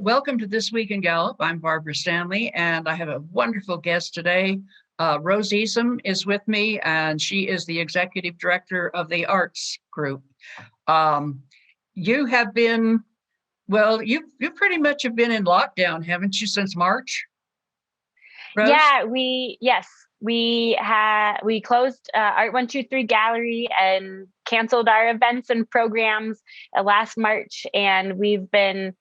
welcome to This Week in Gallup. I'm Barbara Stanley, and I have a wonderful guest today. Rose Eason is with me, and she is the executive director of the arts group. You have been, well, you pretty much have been in lockdown, haven't you, since March? Rose? Yeah, we closed Art 123 Gallery and canceled our events and programs last March, and we've been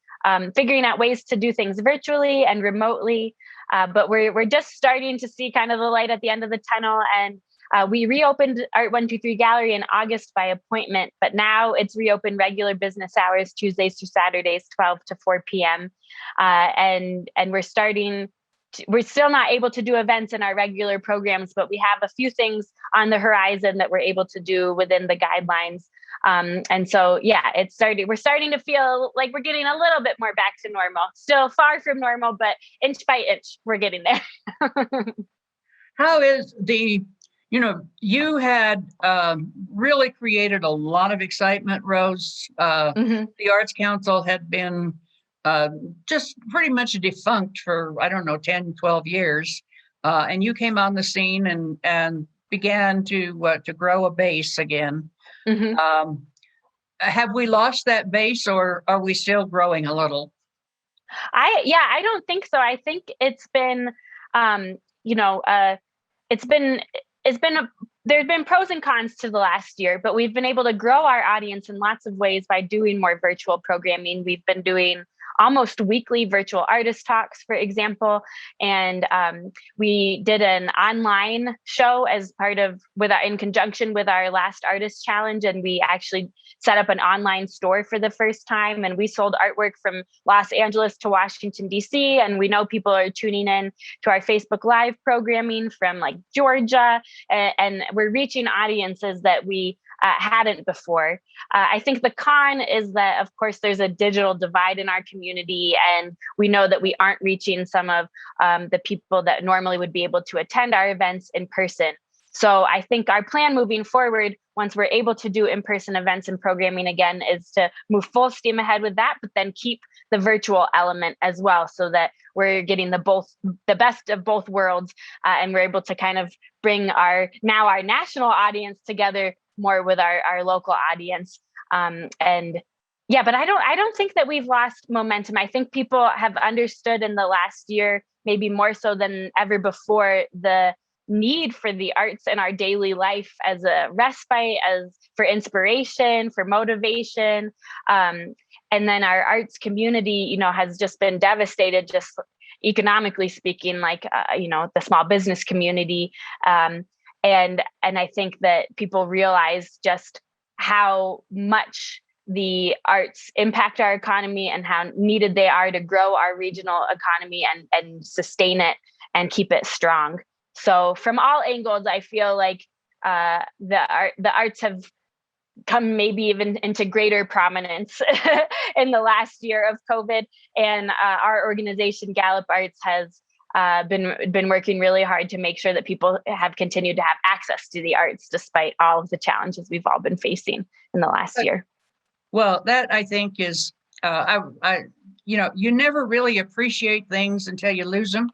figuring out ways to do things virtually and remotely. But we're just starting to see kind of the light at the end of the tunnel, and we reopened Art 123 Gallery in August by appointment, but now it's reopened regular business hours, Tuesdays through Saturdays, 12 to 4 p.m. And we're still not able to do events in our regular programs, but we have a few things on the horizon that we're able to do within the guidelines. And so, yeah, we're starting to feel like we're getting a little bit more back to normal. Still far from normal, but inch by inch, we're getting there. How is you had really created a lot of excitement, Rose. The Arts Council had been just pretty much defunct for, 10, 12 years. And you came on the scene and began to grow a base again. Have we lost that base, or are we still growing a little? I don't think so. I think it's been, there's been pros and cons to the last year, but we've been able to grow our audience in lots of ways by doing more virtual programming. We've been doing almost weekly virtual artist talks, for example. And we did an online show as in conjunction with our last artist challenge. And we actually set up an online store for the first time. And we sold artwork from Los Angeles to Washington, D.C. And we know people are tuning in to our Facebook Live programming from like Georgia. And we're reaching audiences that we hadn't before. I think the con is that, of course, there's a digital divide in our community, and we know that we aren't reaching some of the people that normally would be able to attend our events in person. So I think our plan moving forward, once we're able to do in-person events and programming again, is to move full steam ahead with that, but then keep the virtual element as well, so that we're getting the best of both worlds, and we're able to kind of bring our national audience together more with our local audience. But I don't think that we've lost momentum. I think people have understood in the last year, maybe more so than ever before, the need for the arts in our daily life as a respite, as for inspiration, for motivation. And then our arts community, has just been devastated, just economically speaking, like, the small business community. And I think that people realize just how much the arts impact our economy and how needed they are to grow our regional economy and sustain it and keep it strong. So from all angles, I feel like the arts have come maybe even into greater prominence in the last year of COVID. And our organization, Gallup Arts, has been working really hard to make sure that people have continued to have access to the arts despite all of the challenges we've all been facing in the last year. Well, that I think is, you never really appreciate things until you lose them.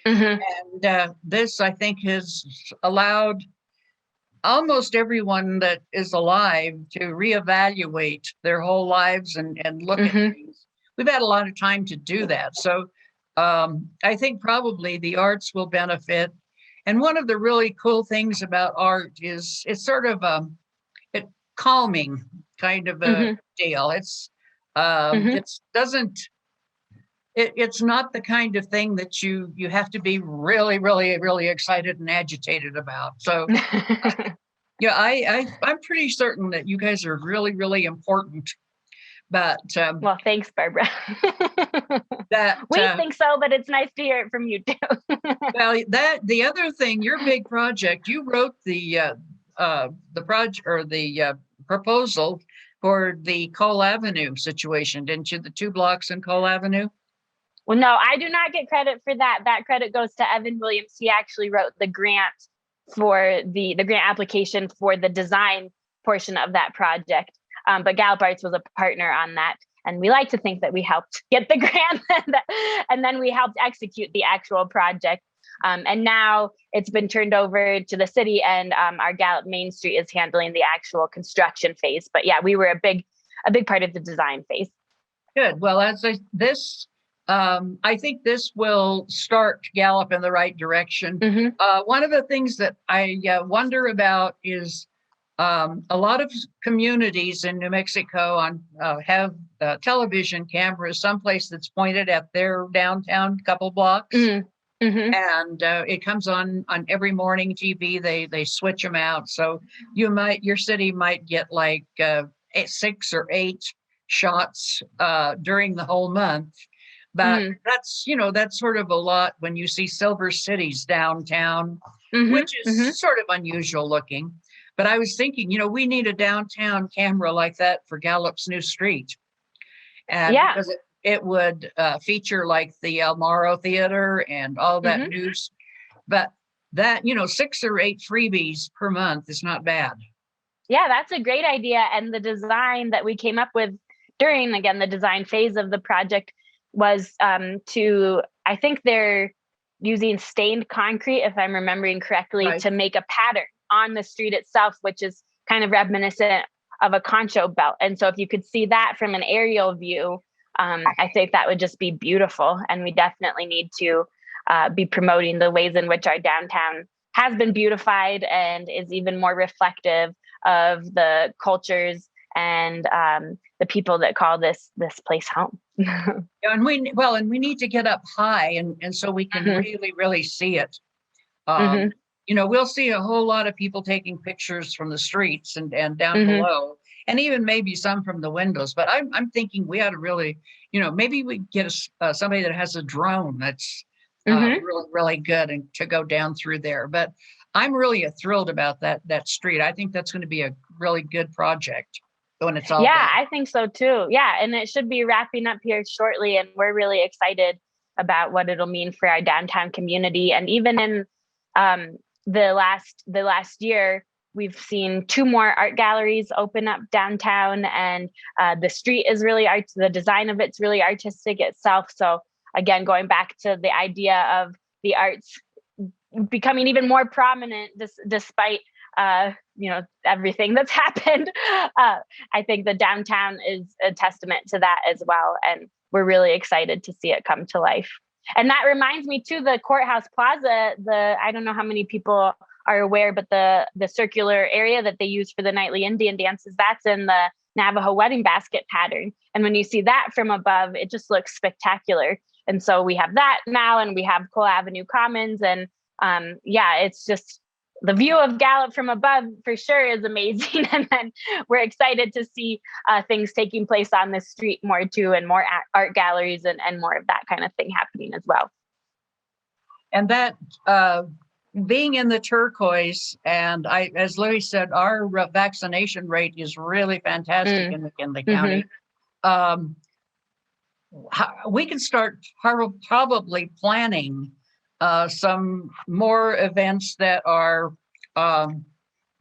And this, I think, has allowed almost everyone that is alive to reevaluate their whole lives and look at things. We've had a lot of time to do that. So I think probably the arts will benefit. And one of the really cool things about art is it's sort of a calming kind of a deal. It's it's not the kind of thing that you have to be really, really, really excited and agitated about. So I'm pretty certain that you guys are really, really important. But well, thanks, Barbara. We think so, but it's nice to hear it from you too. Well, the other thing, your big project, you wrote the project or the proposal for the Cole Avenue situation, didn't you? The 2 blocks in Cole Avenue. Well, no, I do not get credit for that. That credit goes to Evan Williams. He actually wrote the grant for the grant application for the design portion of that project. But Gallup Arts was a partner on that. And we like to think that we helped get the grant and then we helped execute the actual project. And now it's been turned over to the city, and our Gallup Main Street is handling the actual construction phase. But yeah, we were a big part of the design phase. Good. Well, I think this will start Gallup in the right direction. One of the things that I wonder about is a lot of communities in New Mexico have television cameras, someplace that's pointed at their downtown couple blocks. And it comes on every morning TV. They switch them out. So your city might get like 6 or 8 shots during the whole month. But that's sort of a lot when you see Silver City's downtown, which is sort of unusual looking. But I was thinking, we need a downtown camera like that for Gallup's new street. And because it would feature like the El Morro Theater and all that news. But that, 6 or 8 freebies per month is not bad. Yeah, that's a great idea. And the design that we came up with during, again, the design phase of the project was I think they're using stained concrete, if I'm remembering correctly, to make a pattern on the street itself, which is kind of reminiscent of a concho belt. And so if you could see that from an aerial view, I think that would just be beautiful. And we definitely need to be promoting the ways in which our downtown has been beautified and is even more reflective of the cultures and the people that call this place home. And we need to get up high and so we can really, really see it. We'll see a whole lot of people taking pictures from the streets and down below, and even maybe some from the windows. But I'm thinking we ought to really, maybe we get somebody that has a drone that's really, really good and to go down through there. But I'm really thrilled about that street. I think that's going to be a really good project when it's all done. I think so too. Yeah, and it should be wrapping up here shortly, and we're really excited about what it'll mean for our downtown community. And even in the last year, we've seen 2 more art galleries open up downtown, and the street is really the design of it's really artistic itself. So again, going back to the idea of the arts becoming even more prominent despite everything that's happened. I think the downtown is a testament to that as well. And we're really excited to see it come to life. And that reminds me too, the Courthouse Plaza, I don't know how many people are aware, but the circular area that they use for the nightly Indian dances, that's in the Navajo wedding basket pattern. And when you see that from above, it just looks spectacular. And so we have that now, and we have Cole Avenue Commons, and it's just the view of Gallup from above for sure is amazing. And then we're excited to see things taking place on the street more too, and more art galleries and more of that kind of thing happening as well. And that being in the turquoise, and as Larry said, our vaccination rate is really fantastic in the county. We can start probably planning some more events that are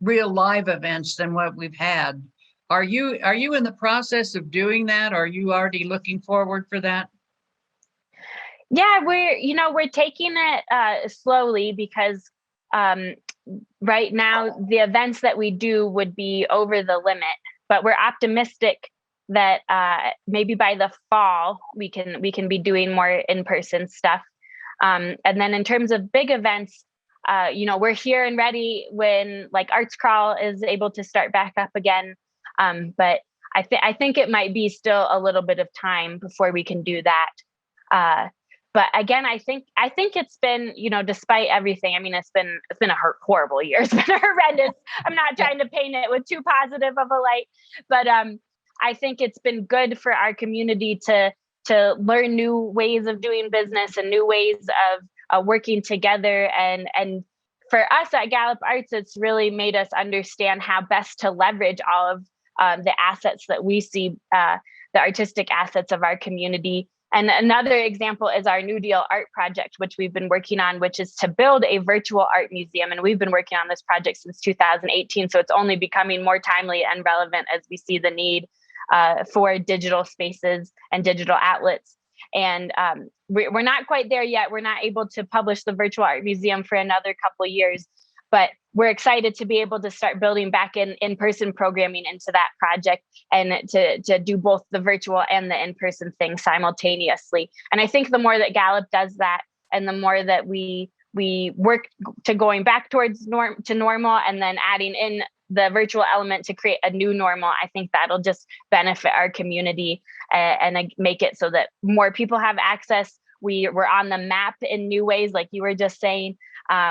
real live events than what we've had. Are you in the process of doing that? Are you already looking forward for that? Yeah, we're taking it slowly, because right now the events that we do would be over the limit, but we're optimistic that maybe by the fall we can be doing more in-person stuff. And then in terms of big events, we're here and ready when like Arts Crawl is able to start back up again. But I think it might be still a little bit of time before we can do that. But again, I think it's been, despite everything, I mean, it's been a horrible year. It's been horrendous. I'm not trying to paint it with too positive of a light, but I think it's been good for our community to learn new ways of doing business and new ways of working together. And for us at Gallup Arts, it's really made us understand how best to leverage all of the assets that we see, the artistic assets of our community. And another example is our New Deal art project, which we've been working on, which is to build a virtual art museum. And we've been working on this project since 2018. So it's only becoming more timely and relevant as we see the need for digital spaces and digital outlets. And we're not quite there yet. We're not able to publish the Virtual Art Museum for another couple of years, but we're excited to be able to start building back in-person programming into that project, and to do both the virtual and the in-person thing simultaneously. And I think the more that Gallup does that, and the more that we work to going back towards normal, and then adding in the virtual element to create a new normal, I think that'll just benefit our community, and make it so that more people have access. We're on the map in new ways, like you were just saying.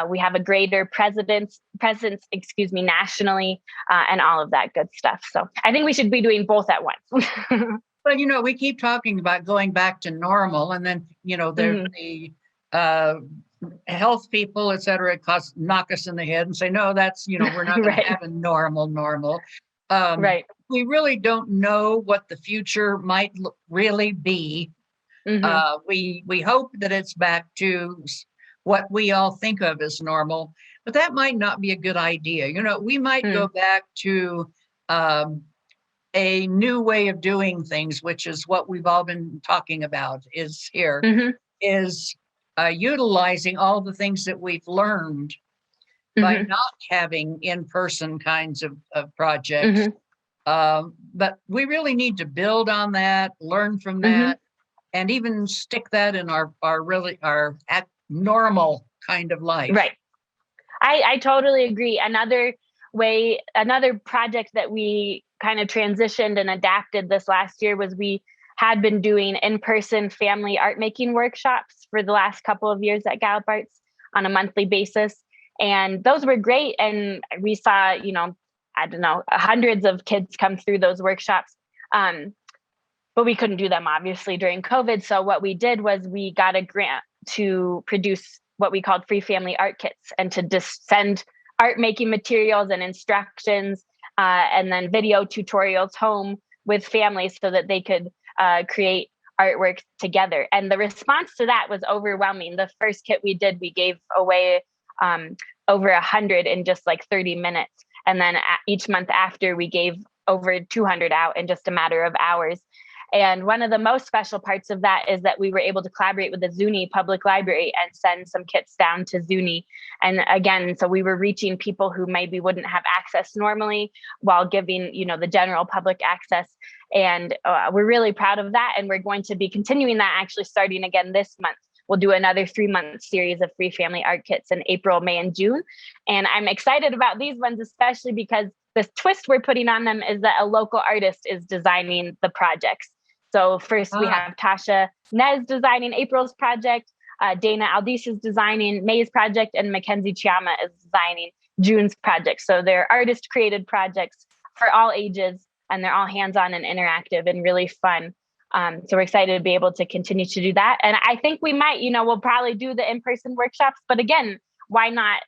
We have a greater presence, nationally, and all of that good stuff. So I think we should be doing both at once. Well, we keep talking about going back to normal, and then, there's the health people, et cetera, knock us in the head and say, no, that's, we're not going to have a normal. Right. We really don't know what the future might really be. We hope that it's back to what we all think of as normal, but that might not be a good idea. We might go back to a new way of doing things, which is what we've all been talking about is utilizing all the things that we've learned by not having in-person kinds of projects. But we really need to build on that, learn from that, and even stick that in our normal kind of life. Right. I totally agree. Another project that we kind of transitioned and adapted this last year was we had been doing in-person family art making workshops for the last couple of years at Gallup Arts on a monthly basis. And those were great. And we saw, hundreds of kids come through those workshops. But we couldn't do them obviously during COVID. So what we did was we got a grant to produce what we called free family art kits, and to just send art making materials and instructions, and then video tutorials home with families so that they could create artwork together. And the response to that was overwhelming. The first kit we did, we gave away over 100 in just like 30 minutes. And then each month after, we gave over 200 out in just a matter of hours. And one of the most special parts of that is that we were able to collaborate with the Zuni Public Library and send some kits down to Zuni. And again, so we were reaching people who maybe wouldn't have access normally, while giving, the general public access. And we're really proud of that. And we're going to be continuing that, actually starting again this month. We'll do another 3-month series of free family art kits in April, May, and June. And I'm excited about these ones, especially because the twist we're putting on them is that a local artist is designing the projects. So first we have Tasha Nez designing April's project, Dana Aldish is designing May's project, and Mackenzie Chiama is designing June's project. So they're artist created projects for all ages, and they're all hands-on and interactive and really fun. So we're excited to be able to continue to do that. And I think we might, we'll probably do the in-person workshops, but again, why not,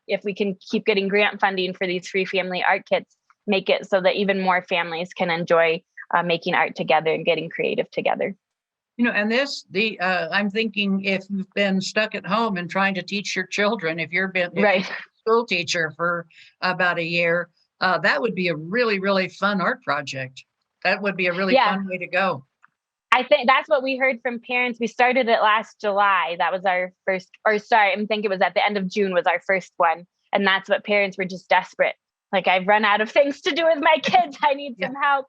if we can keep getting grant funding for these free family art kits, make it so that even more families can enjoy making art together and getting creative together. And I'm thinking, if you've been stuck at home and trying to teach your children, if you're a school teacher for about a year, that would be a really, really fun art project. That would be a really fun way to go. I think that's what we heard from parents. We started it last July. That was our first, I think it was at the end of June was our first one. And that's what parents were just desperate. Like, I've run out of things to do with my kids. I need some help.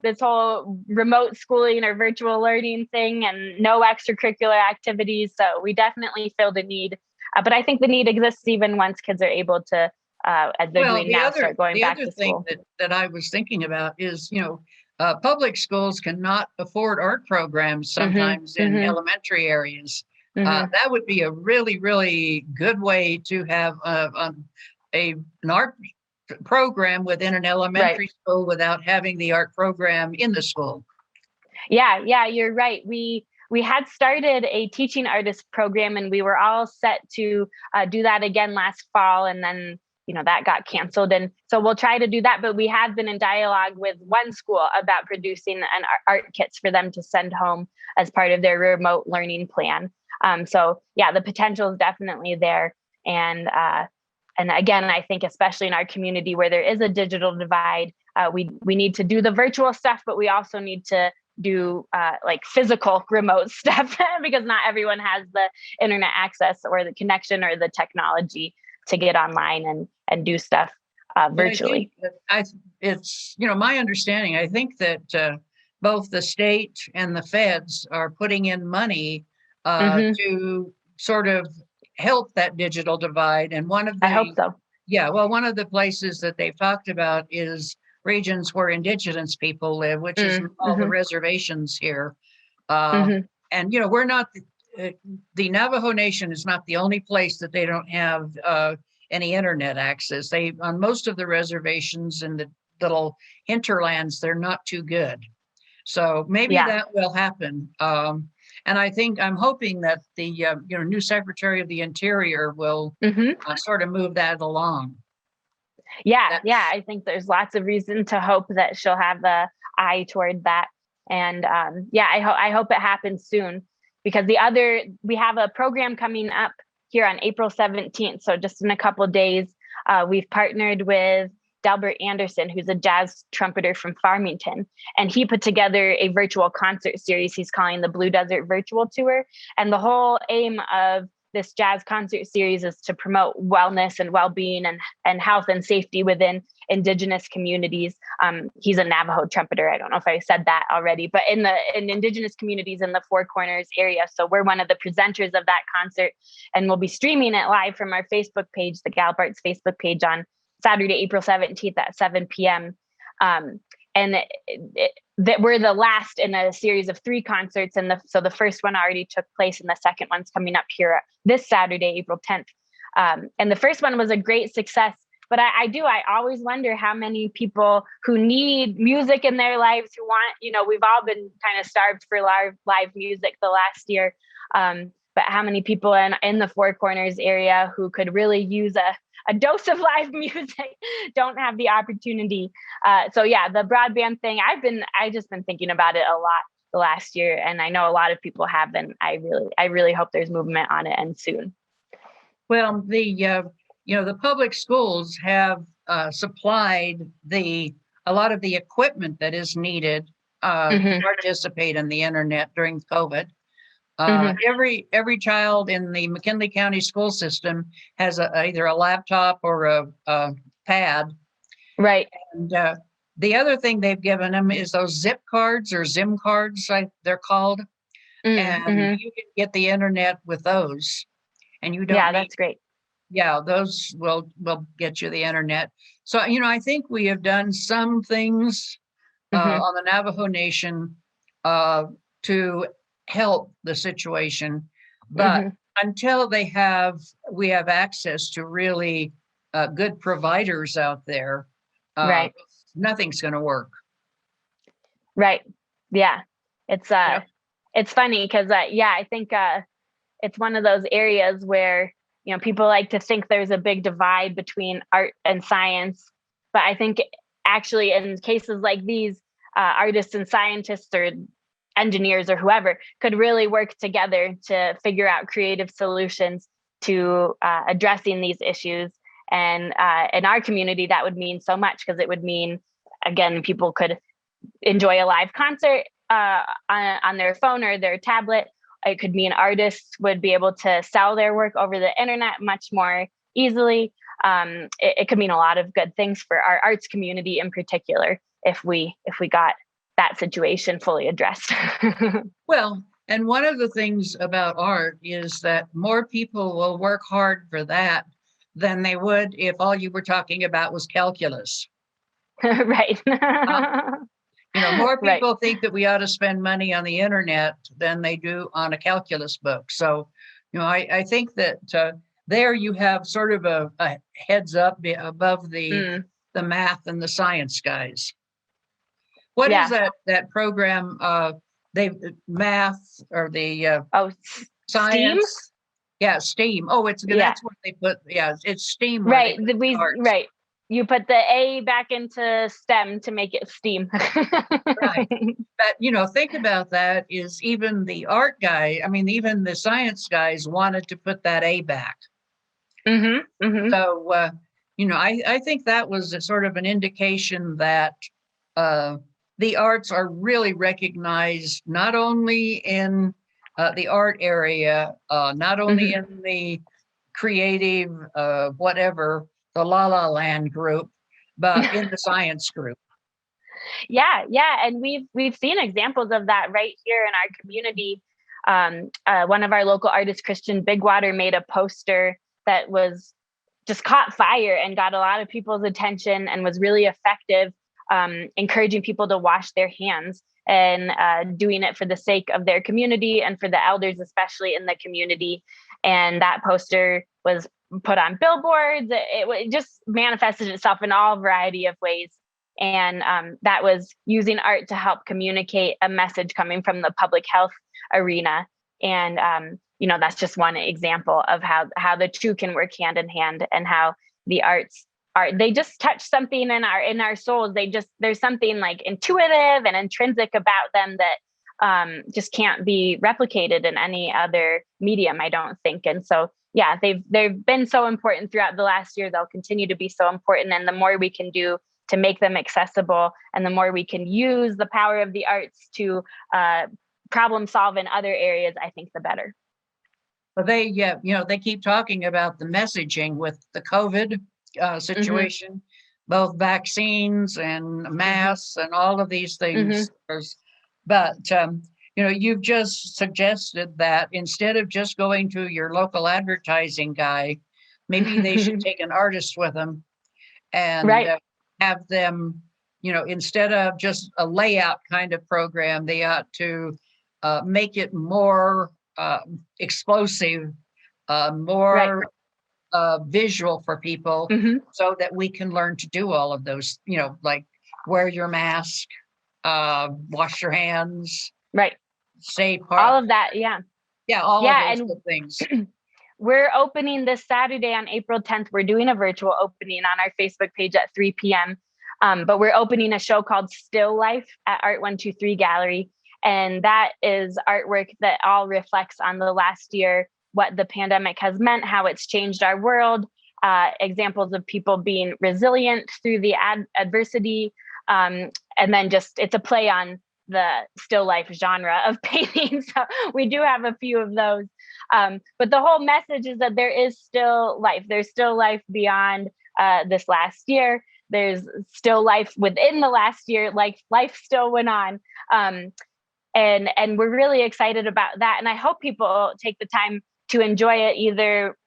This whole remote schooling or virtual learning thing, and no extracurricular activities. So we definitely feel the need. But I think the need exists even once kids are able to, as they're doing now, start going back to school. The other thing that I was thinking about is, public schools cannot afford art programs sometimes in elementary areas. That would be a really, really good way to have an art program within an elementary school without having the art program in the school. Yeah, you're right. We had started a teaching artist program, and we were all set to do that again last fall, and then that got canceled. And so we'll try to do that, but we have been in dialogue with one school about producing an art kits for them to send home as part of their remote learning plan. So yeah, the potential is definitely there. And again, I think especially in our community where there is a digital divide, we need to do the virtual stuff, but we also need to do like physical remote stuff because not everyone has the internet access or the connection or the technology to get online and do stuff virtually. It's, my understanding, I think that both the state and the feds are putting in money to sort of help that digital divide. And I hope so. Yeah, well, one of the places that they've talked about is regions where indigenous people live, which is all the reservations here. And, we're not, the Navajo Nation is not the only place that they don't have any internet access. On most of the reservations in the little hinterlands, they're not too good. So maybe that will happen. And I'm hoping that the new Secretary of the Interior will sort of move that along. Yeah, I think there's lots of reason to hope that she'll have the eye toward that. And I hope it happens soon, because we have a program coming up here on April 17th. So just in a couple of days, we've partnered with Delbert Anderson, who's a jazz trumpeter from Farmington, and he put together a virtual concert series he's calling the Blue Desert Virtual Tour. And the whole aim of this jazz concert series is to promote wellness and well-being and health and safety within indigenous communities. He's a Navajo trumpeter. I don't know if I said that already, but in indigenous communities in the Four Corners area. So we're one of the presenters of that concert, and we'll be streaming it live from our Facebook page, the Gallup Arts Facebook page, on Saturday, April 17th at 7 p.m. And that we're the last in a series of 3 concerts. And so the first one already took place, and the second one's coming up here this Saturday, April 10th. And the first one was a great success. But I always wonder how many people who need music in their lives, who want, we've all been kind of starved for live music the last year. But how many people in the Four Corners area who could really use a dose of live music don't have the opportunity. So yeah, the broadband thing, I've just been thinking about it a lot the last year, and I know a lot of people have been. I really hope there's movement on it, and soon. Well, the public schools have supplied a lot of the equipment that is needed to participate in the internet during COVID. Every child in the McKinley County school system has either a laptop or a pad. Right. And the other thing they've given them is those zip cards or Zim cards, they're called. And you can get the internet with those. And you don't. Yeah, that's great. Yeah, those will get you the internet. So, I think we have done some things on the Navajo Nation to help the situation, but until we have access to really good providers out there, right, nothing's going to work. Right. Yeah. It's funny because I think it's one of those areas where people like to think there's a big divide between art and science, but I think actually in cases like these, artists and scientists or engineers or whoever could really work together to figure out creative solutions to addressing these issues. And in our community, that would mean so much, because it would mean, again, people could enjoy a live concert on their phone or their tablet. It could mean artists would be able to sell their work over the internet much more easily. It could mean a lot of good things for our arts community in particular if we got that situation fully addressed. Well, and one of the things about art is that more people will work hard for that than they would if all you were talking about was calculus. Right. More people think that we ought to spend money on the internet than they do on a calculus book. So, I think that there you have sort of a heads up above the math and the science guys. What is that program? Math or the science? STEAM? Yeah, STEAM. Oh, that's what they put. Yeah, it's STEAM. Right. Right. You put the A back into STEM to make it STEAM. Right. But think about that. Is even the art guy? Even the science guys wanted to put that A back. So I think that was a sort of an indication that the arts are really recognized, not only in the art area, not only in the creative, whatever, the La La Land group, but in the science group. Yeah, and we've seen examples of that right here in our community. One of our local artists, Christian Bigwater, made a poster that was just caught fire and got a lot of people's attention and was really effective, encouraging people to wash their hands and doing it for the sake of their community and for the elders, especially in the community. And that poster was put on billboards. It just manifested itself in all variety of ways. And that was using art to help communicate a message coming from the public health arena. And, that's just one example of how the two can work hand in hand, and how the arts they just touch something in our souls. There's something like intuitive and intrinsic about them that just can't be replicated in any other medium, I don't think. And so, yeah, they've been so important throughout the last year. They'll continue to be so important. And the more we can do to make them accessible, and the more we can use the power of the arts to problem solve in other areas, I think the better. Well, they keep talking about the messaging with the COVID situation, both vaccines and masks and all of these things. But, you've just suggested that instead of just going to your local advertising guy, maybe they should take an artist with them and have them, instead of just a layout kind of program, they ought to make it more explosive, more visual for people, so that we can learn to do all of those, like wear your mask, wash your hands, stay all of that. All of those good things. We're opening this Saturday on April 10th. We're doing a virtual opening on our Facebook page at 3 p.m. But we're opening a show called Still Life at Art 123 Gallery. And that is artwork that all reflects on the last year, what the pandemic has meant, how it's changed our world, examples of people being resilient through the adversity. And then it's a play on the still life genre of painting. So we do have a few of those. But the whole message is that there is still life. There's still life beyond this last year. There's still life within the last year, like life still went on. And we're really excited about that. And I hope people take the time to enjoy it, either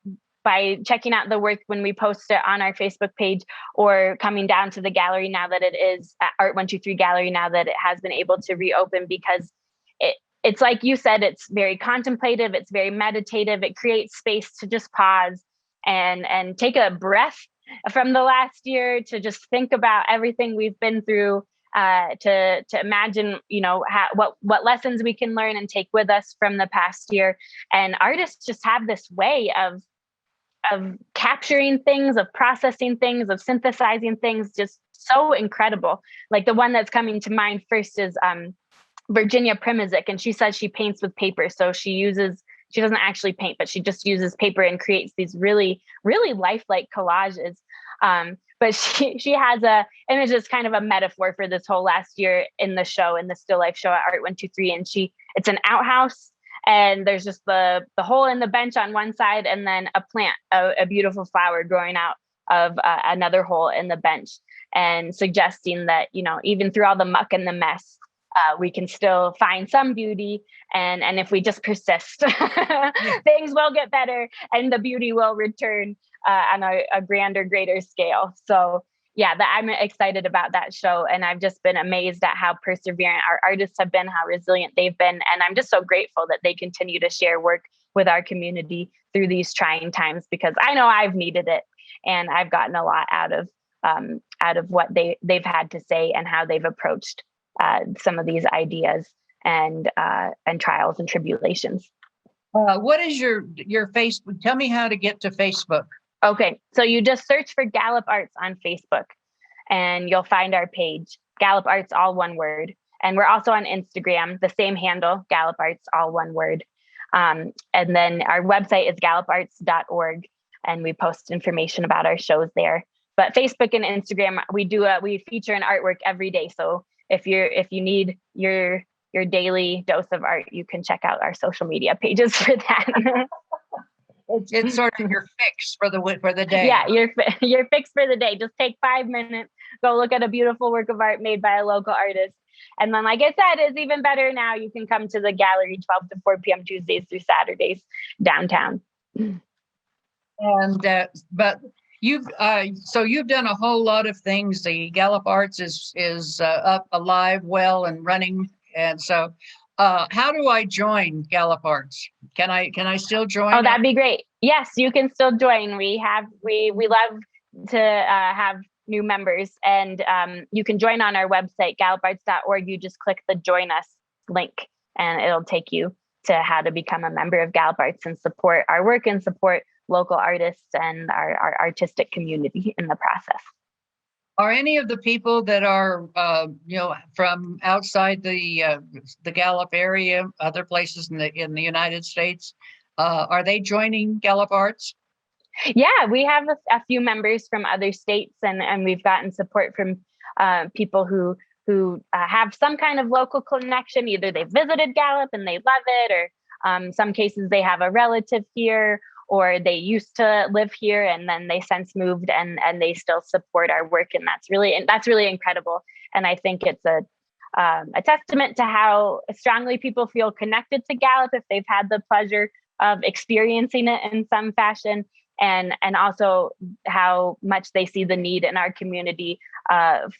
by checking out the work when we post it on our Facebook page, or coming down to the gallery now that it is at Art 123 Gallery, now that it has been able to reopen, because it's like you said, it's very contemplative, it's very meditative, it creates space to just pause and take a breath from the last year, to just think about everything we've been through, to imagine, what lessons we can learn and take with us from the past year. And artists just have this way of capturing things, of processing things, of synthesizing things, just so incredible. Like the one that's coming to mind first is Virginia Primazek, and she says she paints with paper. So she doesn't actually paint, but she just uses paper and creates these really, really lifelike collages. But she has a image that's kind of a metaphor for this whole last year in the show, in the Still Life show at Art 123. And it's an outhouse, and there's just the hole in the bench on one side, and then a plant, a beautiful flower growing out of another hole in the bench, and suggesting that, even through all the muck and the mess, we can still find some beauty. And if we just persist, things will get better and the beauty will return on a grander, greater scale. So yeah, I'm excited about that show. And I've just been amazed at how perseverant our artists have been, how resilient they've been. And I'm just so grateful that they continue to share work with our community through these trying times, because I know I've needed it, and I've gotten a lot out of what they've had to say and how they've approached some of these ideas and trials and tribulations. What is your Facebook? Tell me how to get to Facebook. Okay, so you just search for Gallup Arts on Facebook, and you'll find our page, Gallup Arts, all one word. And we're also on Instagram, the same handle, Gallup Arts, all one word. And then our website is galluparts.org, and we post information about our shows there. But Facebook and Instagram, we feature an artwork every day. So if you need your daily dose of art, you can check out our social media pages for that. It's sort of your fix for the day. Yeah, your fix for the day. Just take 5 minutes, go look at a beautiful work of art made by a local artist. And then, like I said, it's even better now. You can come to the gallery 12 to 4 p.m. Tuesdays through Saturdays downtown. And but you've done a whole lot of things. The Gallup Arts is up, alive, well, and running. And so, how do I join Gallup Arts? Can I still join? Oh, that'd be great. Yes, you can still join. We love to have new members, and you can join on our website, galluparts.org. You just click the Join Us link, and it'll take you to how to become a member of Gallup Arts and support our work and support local artists and our artistic community in the process. Are any of the people that are from outside the Gallup area, other places in the United States, are they joining Gallup Arts? Yeah, we have a few members from other states, and we've gotten support from people who have some kind of local connection. Either they visited Gallup and they love it, or some cases they have a relative here, or they used to live here and then they since moved and they still support our work. And that's really incredible. And I think it's a testament to how strongly people feel connected to Gallup if they've had the pleasure of experiencing it in some fashion, and also how much they see the need in our community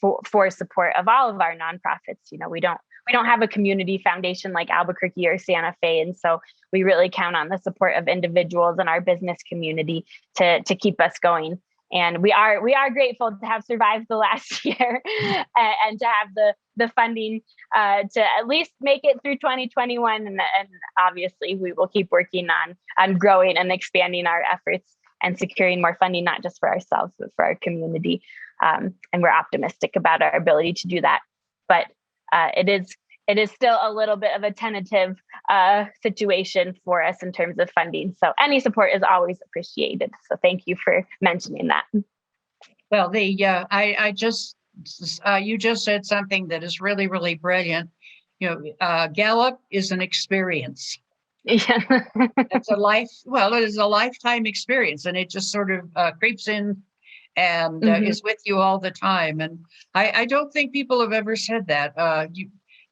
for support of all of our nonprofits. You know, we don't have a community foundation like Albuquerque or Santa Fe, and so we really count on the support of individuals in our business community to keep us going. And we are grateful to have survived the last year and to have the funding to at least make it through 2021. And obviously, we will keep working on growing and expanding our efforts and securing more funding, not just for ourselves, but for our community. And we're optimistic about our ability to do that. But it is still a little bit of a tentative situation for us in terms of funding. So any support is always appreciated. So thank you for mentioning that. Well, you just said something that is really, really brilliant. You know, Gallup is an experience. Yeah. It is a lifetime experience, and it just sort of creeps in and is with you all the time. And I don't think people have ever said that.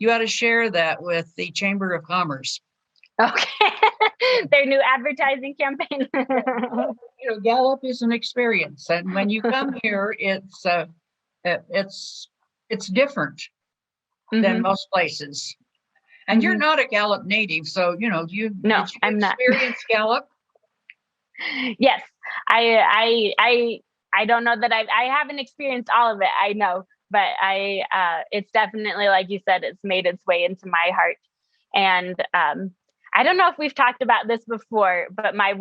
You ought to share that with the Chamber of Commerce. Okay. Their new advertising campaign. Gallup is an experience, and when you come here, it's different than most places. And you're not a Gallup native, so I'm not. Experience Gallup? Yes, I don't know that I haven't experienced all of it. I know, but it's definitely, like you said, it's made its way into my heart. And I don't know if we've talked about this before, but my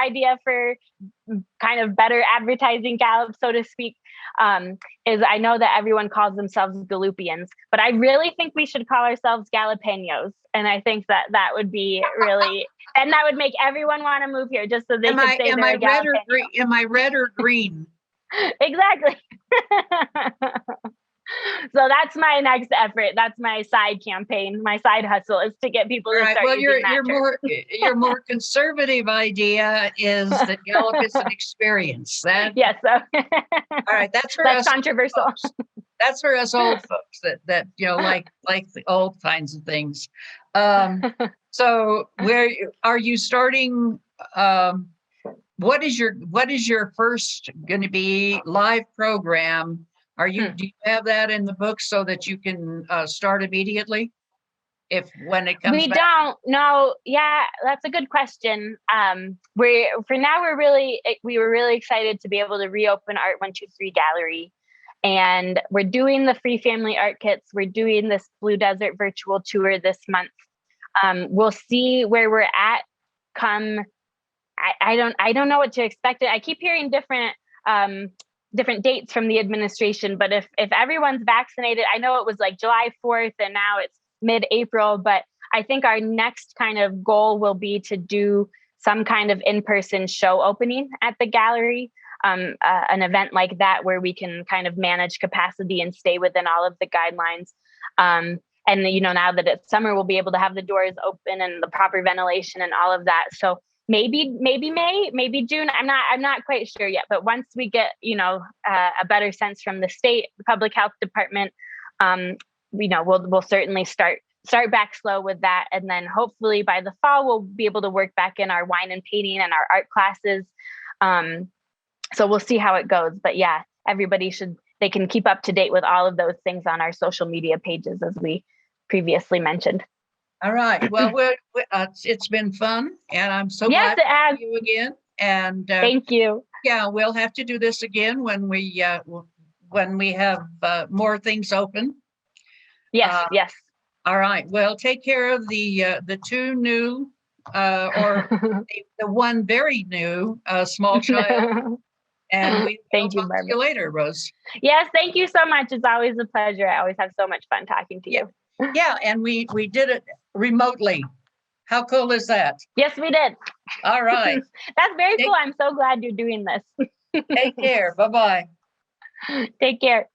idea for kind of better advertising Gallup, so to speak, is I know that everyone calls themselves Gallupians, but I really think we should call ourselves Galapeños. And I think that would be really, and that would make everyone want to move here just so they can say they're a Galapeño. Am I red or green? Exactly. So that's my next effort. That's my side campaign. My side hustle is to get people to start using that term. Your more conservative idea is that Gallup is an experience. Yes. So. All right. That's controversial. Folks. That's for us old folks that like the old kinds of things. So where are you starting? What is your first going to be live program? Do you have that in the book so that you can start immediately when it comes back? Don't know. Yeah, that's a good question. We were really excited to be able to reopen Art 123 Gallery, and we're doing the free family art kits. We're doing this Blue Desert virtual tour this month. We'll see where we're at. I don't know what to expect. I keep hearing different dates from the administration, but if everyone's vaccinated, I know it was like July 4th and now it's mid-April, but I think our next kind of goal will be to do some kind of in-person show opening at the gallery. an event like that where we can kind of manage capacity and stay within all of the guidelines. And now that it's summer, we'll be able to have the doors open and the proper ventilation and all of that. So maybe May, maybe June. I'm not quite sure yet. But once we get a better sense from the state, the public health department, we'll certainly start back slow with that, and then hopefully by the fall we'll be able to work back in our wine and painting and our art classes. So we'll see how it goes. But yeah, everybody they can keep up to date with all of those things on our social media pages, as we previously mentioned. All right. Well, it's been fun, and I'm so yes, glad it has. to see you again. And thank you. Yeah, we'll have to do this again when we have more things open. Yes. Yes. All right. Well, take care of the two new or the one very new small child. And we will Thank you, talk to Barbara. you later, Rose. Yes, thank you so much. It's always a pleasure. I always have so much fun talking to you. Yeah, and we did it remotely. How cool is that? Yes, we did. All right. That's very cool. I'm so glad you're doing this. Take care. Bye-bye. Take care.